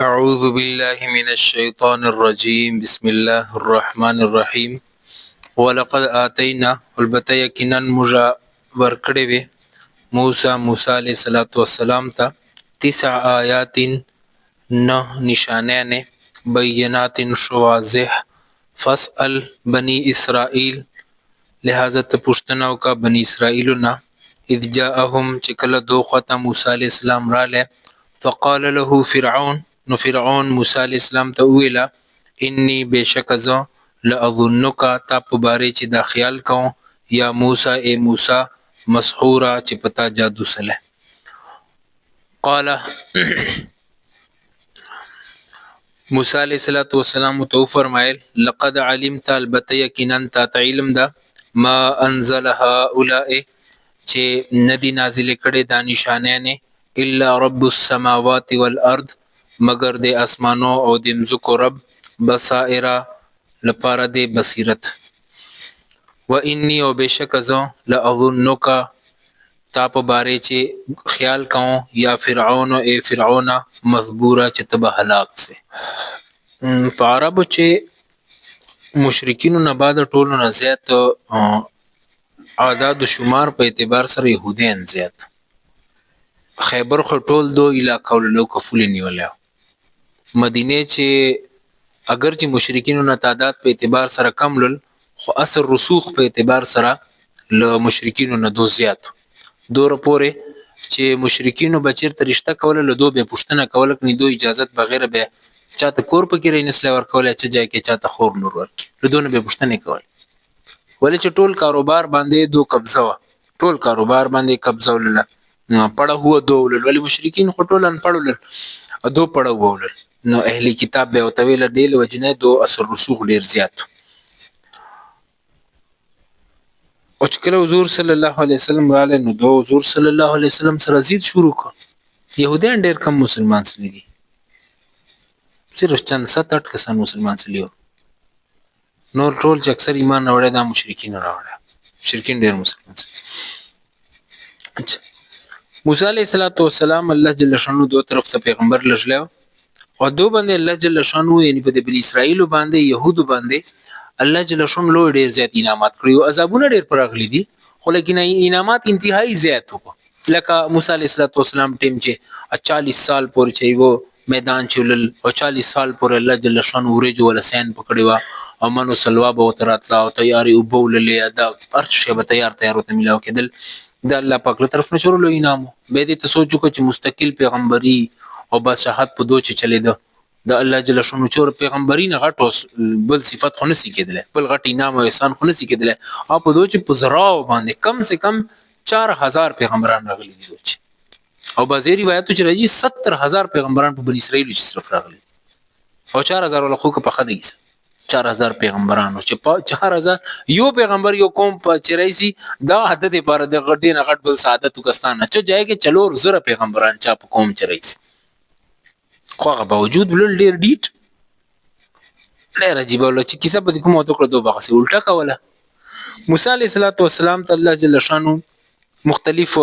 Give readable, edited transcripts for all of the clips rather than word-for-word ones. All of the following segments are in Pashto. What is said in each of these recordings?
أعوذ بالله من الشيطان الرجيم بسم الله الرحمن الرحيم ولقد آتينا البته یقینا مجا ورکړې وې موسی علیہ الصلوۃ والسلام ته 9 آیات نه نشانه بینات واضح فاسأل بني اسرائیل لہذا ته پوښتنه وکړه بني اسرائیلنا اذ جاءهم چې کله دوخته موسی علیہ السلام رااله فقال له فرعون نو فرعون موسی علیہ السلام ته ویلا انی بشک ز لاظنک تا په باره چې دا خیال کوم یا موسی اے موسی مسحورا چې پتا جادو سره قال موسی علیہ السلام تو فرمایل لقد علمت البته یقینا تا علم دا ما انزل هؤلاء چې ندی نازل کړي دا نشانه نه الا رب السماوات والارض مگر د اسمانو او د مزکو رب بصائر لپاره د بصیرت و انی او بشک زو لاظنک تا په باره چې خیال کوم یا فرعون او فرعون مذبورا چې تبه هلاک سه په عربو چې مشرکینو نه بعد ټولو نه زیات اعداد و شمار په اعتبار سره يهوديان زیات خیبر خټول دو علاقو له کفول نیولای مدینه چې اگر چې مشرکینو نه تعداد په اعتبار سره کم لل خو اثر رسوخ په اعتبار سره له مشرکینو نه دو زیات دور پورې چې مشرکینو بچیر ترشته کوله له دو به پښتنه کوله کني دو اجازه بغیر به چاته کور پکې رینسله ورکول چې ځای کې چاته خور نور ورکي له دونه به پښتنه کول ولې چې ټول کاروبار باندې دو قبضه وا ټول کاروبار باندې قبضه ولله پړه هو دو ولل ولې مشرکین خټولن پړول دو پړه وولل نو اهلی کتاب به او طویل ډیل وجنه دو اثر رسوخ ډیر زیات او چې کله حضور صلی الله علیه وسلم رااله نو دو حضور صلی الله علیه وسلم سره زید شروع کړ يهوديان ډیر کم مسلمان سړي دي صرف چند 7-8 کسان مسلمان سړي نور ټول چې اکثر ایمان راوړل دا مشرکین راوړل مشرکین ډیر مسلمان سړي اچھا موسی علیہ السلام الله جل شانو دو طرف ته پیغمبر لښلو او دو باندې الله جل شانو یعنی په بنی اسرائیل باندې يهود باندې الله جل شانو له ډیر زیات انعامات کړیو عذابونه ډیر پراغلي دي خو لکه انعامات انتهایی زیات وو لکه موسی علیہ السلام ټیم چې 40 سال پورې چې وو میدان چولل او 40 سال پورې الله جل شانو ورجو ول سین پکړیوا او منو سلوا به تراتلا او تیاری وبوللې دا ارشي به تیار ته ملاو کېدل د الله پاک له طرف نه شروع انعام به دې ته سوچو چې مستقل پیغمبري او بشهادت په دوه چلے ده د الله جل شانو چور پیغمبري نه غټ بل صفات خو نسی کېدل بل غټ انعام او احسان خو نسی کېدل او په دوه په زراو باندې کم سے کم 4000 پیغمبران راغلي دي او بعضی روایتو چې راځي 70000 پیغمبران په بنی اسرائیل کې صرف راغلي او 4000 له خو په خدای کې 4000 پیغمبرانو چې 4000 یو پیغمبر یو قوم په چرایسي دا عدد لپاره د غټین غټ بل سعادت وکستانه چې ځای کې چلور زره پیغمبران چا په قوم چرایسي خو هغه باوجود بل ډیر ډیټ ډیر عجیب ول چې کیسه په کومه تو کړو دوه غسه الټا کوله موسی علیہ السلام ته الله جل شانو مختلف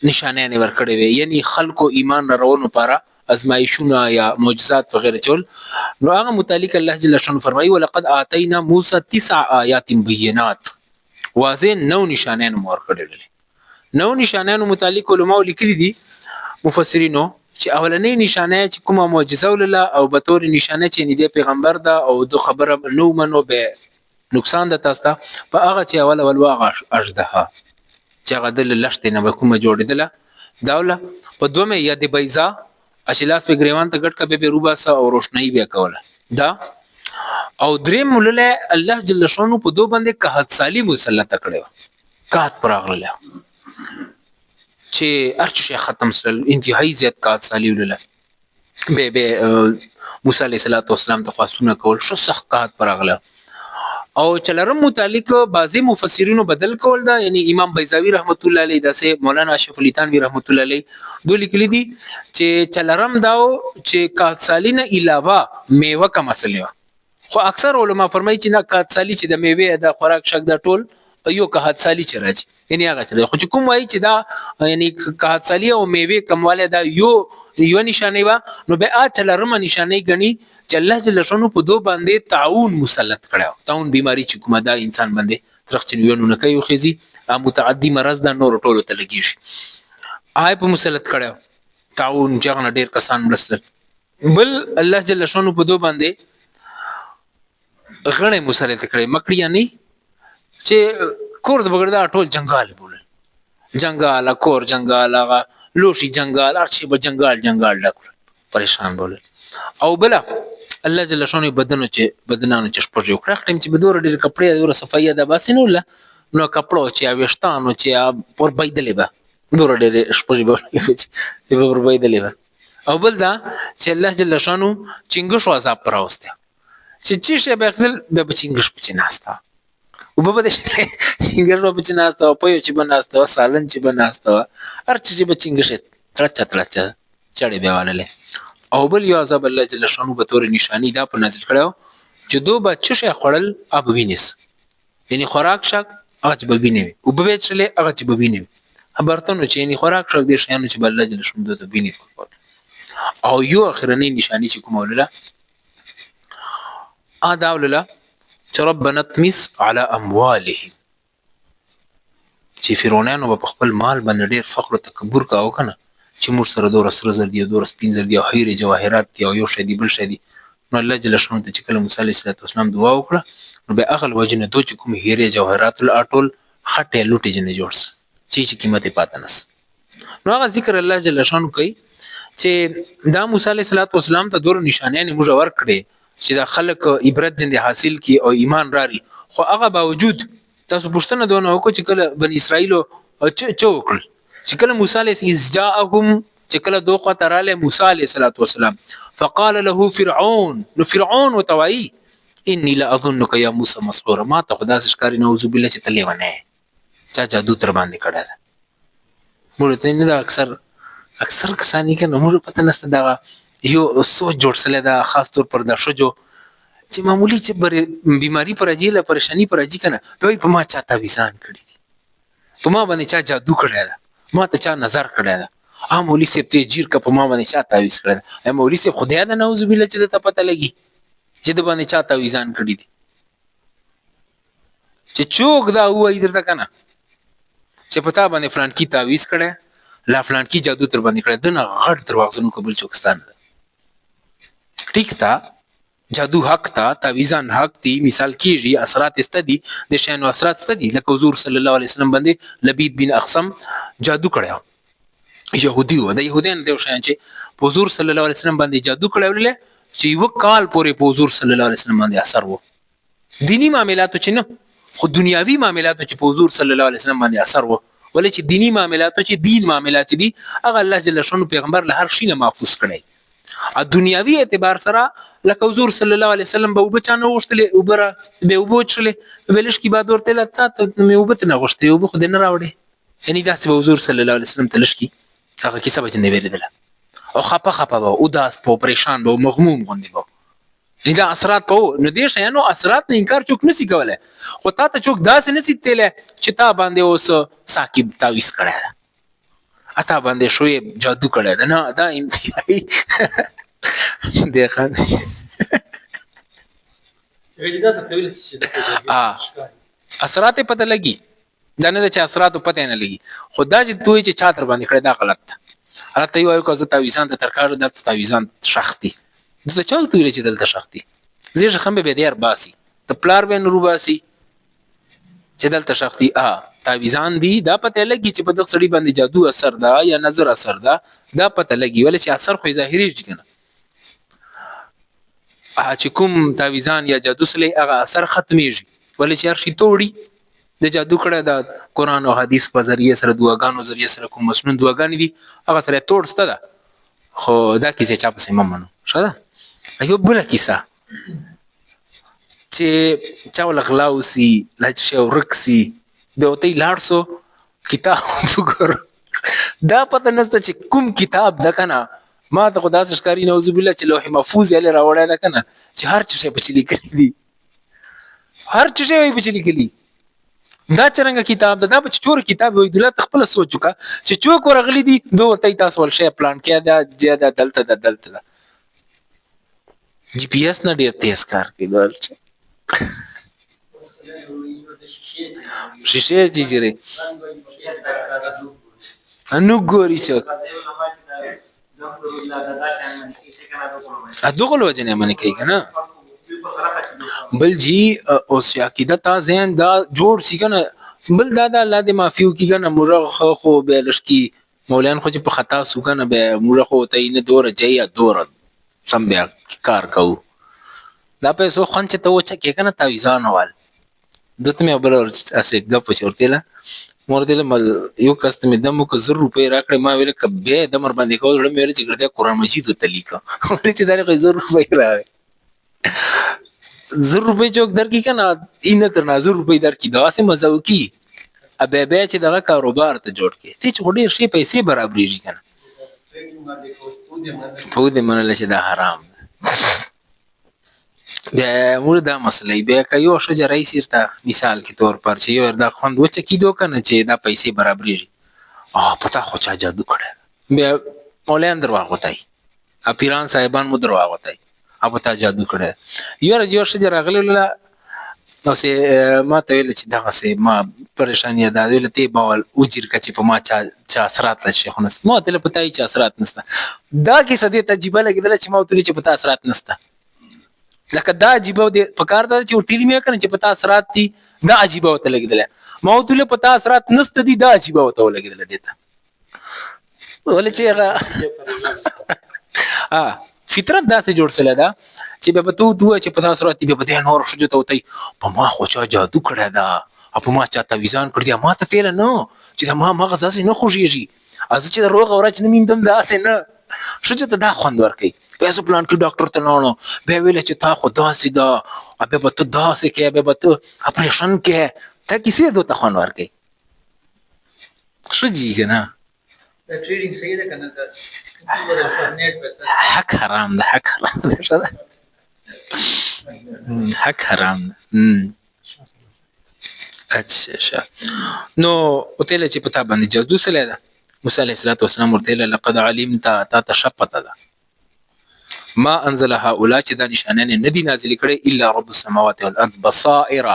نشانه نه ورکړي وي یعنی خلکو ایمان راوړو لپاره ازمایښونه یا معجزات وغیرہ چول نو هغه متعلق الله جل شانو فرمایي ولقد اتینا موسی 9 آیات بینات واضح نو نشانه مور کړل نو نشانه متعلق علماء لیکلي دي مفسرینو چې اولنې نشانه چې کومه معجزه ولله او به تور نشانه چې نه دی پیغمبر دا او دو خبره نو منو به نقصان د تاسو په هغه چې اول واغ اجدها چې هغه د لښتې نه کومه جوړېدله داوله په دومه یا د بیضا اشلاس په گریوان ته ګټ کبه روباسه او روشنايي بیا کوله دا او درې مولله الله جل شانو په دو باندې قحط سالی مسلط کړو قحط پراغله چې ارچ ختم سره انتهایی زیات قحط سالی ولله به موسی علیہ السلام ته خاصونه کول شو سخت قحط پراغله او چلرم متعلق بعضی مفسرینو بدل کول دا یعنی امام بیضاوی رحمت الله علیه داسه مولانا اشرف علی تھانوی رحمت الله علیه دوی لیکلی دي چې چلرم داو چې کاتسالینه علاوه میوه کا مسله خو اکثر علما فرمایي چې نه کاتسالی چې د میوه د خوراک شک د ټول یو کاتسالی چې راځي یعنی هغه چې خو کوم وایي چې دا یعنی کاتسالی او میوه کمواله دا یو یو نشانه وا نو به اچلرم نشانه غني چې الله جل شانو په دو باندې تعاون مسلط کړو تعاون بیماری چې کومه دا انسان باندې ترخچن وینو نه کوي خيزي متعدي مرض دا نور ټولو ته لګي شي آی په مسلط کړو تعاون جغنه ډیر کسان مرسل بل الله جل شانو په دو باندې غنه مسلط کړي مکړی یعنی چې کور د بغړدا ټول جنگال بول جنگال کور جنگال هغه لوشي جنگال ارشي به جنگال ډک پریشان بول او بلا الله جل شانو بدنانو چې شپږ یو کړه ټیم چې بدور ډیر کپڑے دور صفایه د باسینو نو کپړو چې اوښتانو چې پر بيدلې به دور ډیر شپږ به چې پر بيدلې به او بل دا چې الله جل شانو چنګ شو عذاب پراوسته چې شي به خپل به چنګش پچ ناستا وبه د څنګه رو بچ ناستا په یو چې بناستا سالن چې بناستا هر چې به څنګه ترچا چړې بیاواله او بل یو عذاب الله جل شانو به تور نشانی دا په نازل کړو چې دو به چې خړل اب وینس یعنی خوراک شک هغه به ویني او به چلې هغه چې به ویني خبرتنو چې یعنی خوراک شک دې شانو چې الله جل شانو ته ویني او یو اخرنی نشانی چې کوم ولله ولله چې ربنا تمس على اموالهم چې فرعونانو په خپل مال باندې ډیر فخر او تکبر کاوه کنه چې موږ سره دور سره زر دی دور سپین زر دی خیر جواهرات دی او یو شدی بل شدی نو الله جل شانو ته چې کله موسی علیه السلام دعا وکړه نو به اغل وجنه دوه چې کوم هیر جواهرات الاټول خټه لوټي جن جوړس چې قیمت پاتنس نو هغه ذکر الله جل شانو کوي چې دا موسی علیه السلام ته دور نشانه موږ ور کړې چې دا خلک عبرت جن حاصل کی او ایمان راري خو هغه باوجود تاسو پښتنه دونه وکړو چې کله بن اسرائیل چوکل چې کله موسی علیه جاءهم چې کله دوه تراله موسی علیه السلام فقال له فرعون نو فرعون وتوای اني لا اظنك يا موسى مسحورا ما ته خدا شکاری نعوذ بالله چې تلې ونه چا جادو تر باندې کړه موږ ته نه دا اکثر کسانی کې نو موږ پته نشته دا یو سوچ جوړ سره دا خاص طور پر د شجو چې معمولی چې بیماری پر اجیله پریشانی پر اجی کنه په ما چاته ویسان کړی په ما باندې چا جادو کړی دا ما ته چا نظر کړی دا مولوی صاحب ته جیر کا په ما باندې چا تعویز کړی دا مولوی صاحب خدای دا نعوذ بالله چې ته پته لګي چې د باندې چا تعویزان کړی دي چې چوک دا وای درته کنه چې پتا باندې فلان کی تعویز کړی لا فلان کی جادو تر باندې کړی دنه غړ دروازونو قبول چوکستان ٹھیک تا جادو حق تا تعویزان حق تی مثال کیږي اثرات استدي د شانو اثرات استدي لکه حضور صلی الله علیه وسلم باندې لبید بن اقسم جادو کړو يهودي و د يهودين د شان چې حضور صلی الله علیه وسلم باندې جادو کړو چې یو کال پورې حضور صلی الله علیه وسلم باندې اثر وو دینی معاملاتو چې نه خو دنیاوی معاملاتو چې حضور صلی الله علیه وسلم باندې اثر وو ولې چې دینی معاملاتو چې دین معاملات دي هغه الله جل شانو پیغمبر له هر شي نه محفوظ کړي ا دنیاوی اعتبار سره لکه حضور صلی الله علیه وسلم به وبچانه وشتلې وبره به وبوچلې بلش کی بعد ورته لته مې وبت نه غشته وب خو نه راوړي یعنی دا چې حضور صلی الله علیه وسلم تلش کی هغه کیسه به نه ویل او خپه او داس په پریشان به مغموم غوندي به دا اثرات په نو دې شانو اثرات نه انکار چوک نسی کوله خو تا ته چوک داس نسی تله چې تا باندې اوس ساکب تعویز کړه اتا باندې شوې جادو کړه نه دا انتهایی دې خان اثرات پته لګي دا نه چې اثرات پته نه لګي خدا چې دوی چې چاتر باندې کړه دا غلط حالت یو کو زه تعویزان ته ترکار د تعویزان شختی د چا ته ویل چې دلته شختی زیر خمبه به دیر باسی ته پلار به نور باسی چې دلته شختی تعویزان دی دا پته لګي چې په دغه سړي باندې جادو اثر ده یا نظر اثر ده دا پته لګي ول چې اثر خو ظاهري کنه چې کوم تعویزان یا جادو سره هغه اثر ختميږي ول چې هر شي توړي د جادو کړه د قران او حديث په ذریعہ سره دعاګانو ذریعہ سره کوم مسنون دعاګانې دي هغه سره توړسته ده خو دا کیسه چا په سیمه منو شاده ایو بل کیسه چې چا ولغلاوسی لاچ شو رکسی به وتی لارسو کتاب وګور دا پته نسته چې کوم کتاب ده کنه ما ته خدا سشکاری نعوذ بالله چې لوح محفوظ یې راوړی ده کنه چې هر څه په چلی کړی دي هر څه یې په چلی کړی دا څنګه کتاب دا به چور کتاب وي دلته خپل سوچ وکا چې چوک ورغلی دي دوه تاسو ول شی پلان کې دا دلته جی پی ایس نه ډیر تیز کار کوي ورته شیشه جیجره انو ګوري چوک دغه وجنه منی کوي کنه بل جی اوس عقیده تا ذهن دا جوړ سی کنه بل دا الله دې معفو کی کنه مرغ خو به لشکی مولانا خو په خطا سو کنه به مرغ خو ته نه دور جیا دور سم بیا کار کو دا په سو خون چې ته وچه کې کنه تعویزان وال دته مې بل اسه غپ چورتله مور دې مل یو کست مې دمو کو 0 روپے راکړې ما ویل کبه د مر باندې کول مې ویل چې ګرځي قران مجید ته لیکه چې دا کوي 0 روپے راوي 0 روپے چوک در کی کنه اینه تر 0 روپے در کی دا سه مزو کی ابه به چې دغه کاروبار ته جوړ کې ته چې ډېر شي پیسې برابرېږي کنه په دې منل چې دا حرام بیا موږ دا مسلې بیا کيو شجرې سیرته مثال کې تور پر چې یو دا خوند وچه کیدو کنه چې دا پیسې برابرېږي پتا خو چا جادو کړه بیا مولانا درواغوتای اپیران صاحبان مو درواغوتای پتا جادو کړه یو شجره غلله نو سه ما ته ویل چې دغه سه ما پریشانی ده ویل ته بول وجیر کچې په ما چا اثرات ل شیخ نست ما ته پتاي چې اثرات نسته دا کې سدي تجربه لګیدل چې ما ته چې پتا اثرات نسته لکه دا عجیبه د پکار ده چې ورتلی مې کنه چې پتا اثرات دي دا عجیبه وته لګیدل ما ته پتا اثرات نسته دي دا عجیبه وته لګیدل دیته ولې چې فطرت داسې جوړ سره ده چې به تو دوه چې پتا اثرات دي به د نور شجو ته وتی په ما خو چا جادو کړه دا په ما چا تعویزان کړ دي ما ته تل نه چې ما مغز اسې نه خوږیږي از چې روغ اورچ نه میندم دا اسې نه شجو ته دا خوند ورکي پیسو پلان کې ډاکټر ته نه به ویل چې تا خو داسې دا به ته داسې کې به ته اپریشن کې ته کیسه دوه خوند ورکي شجي کنه دا ټریډینګ صحیح ده کنه دا حق حرام ده حق حرام ده حق حرام اچھا نو وتله چې پتا باندې جادو سره ده موسی علیه السلام ورته لقد علمت تا تشقت ده ما انزل هؤلاء چې دا نشانه نه دي نازل کړي الا رب السماوات والارض بصائر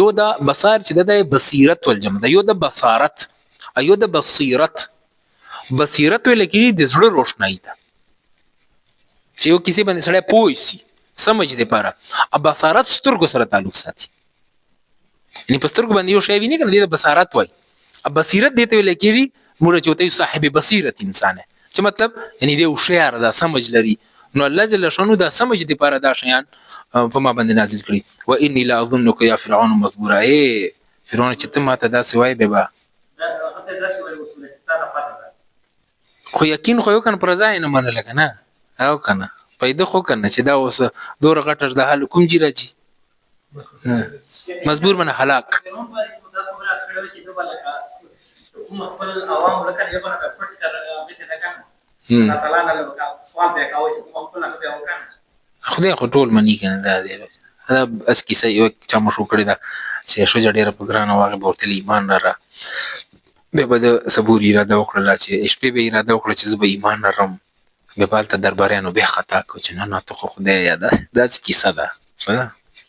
یو دا بصائر چې د بصیرت والجمع ده یو د بصارت ایو د بصیرت بصیرت ویل کېږي د زړه روشنايي ده چې یو کسی باندې سړی پوه شي سمجھ دې پاره بصارت سترګو سره تعلق ساتي یعنی په سترګو باندې یو شی ویني کنه د بصارت وای بصیرت دې ته ویل کېږي موږ چې وته صاحب بصیرت انسان چې مطلب یعنی دې هوښیار ده سمجھ لري نو الله جل شانو دا سمجھ دې پاره دا شیان په ما باندې نازل کړي و انی لا اظنک یا فرعون مذبورا فرعون چې ته ماته دا سوای به خو یقین خو یو کنه پر ځای نه منل کنه او کنه پیدا خو کنه چې دا اوس دور غټر د حل کوم جی راځي مجبور منه هلاک خدای خو ټول منی کنه دا اس کیسه یو چا مشو کړی دا چې شو جډیره په ګرانه واغه ورته ایمان را به بده صبور اراده وکړه چې شپې به اراده وکړه چې زه به ایمان نرم به بالته درباریانو به خطا کو چې نه ته خو خدای یاد دا کیسه ده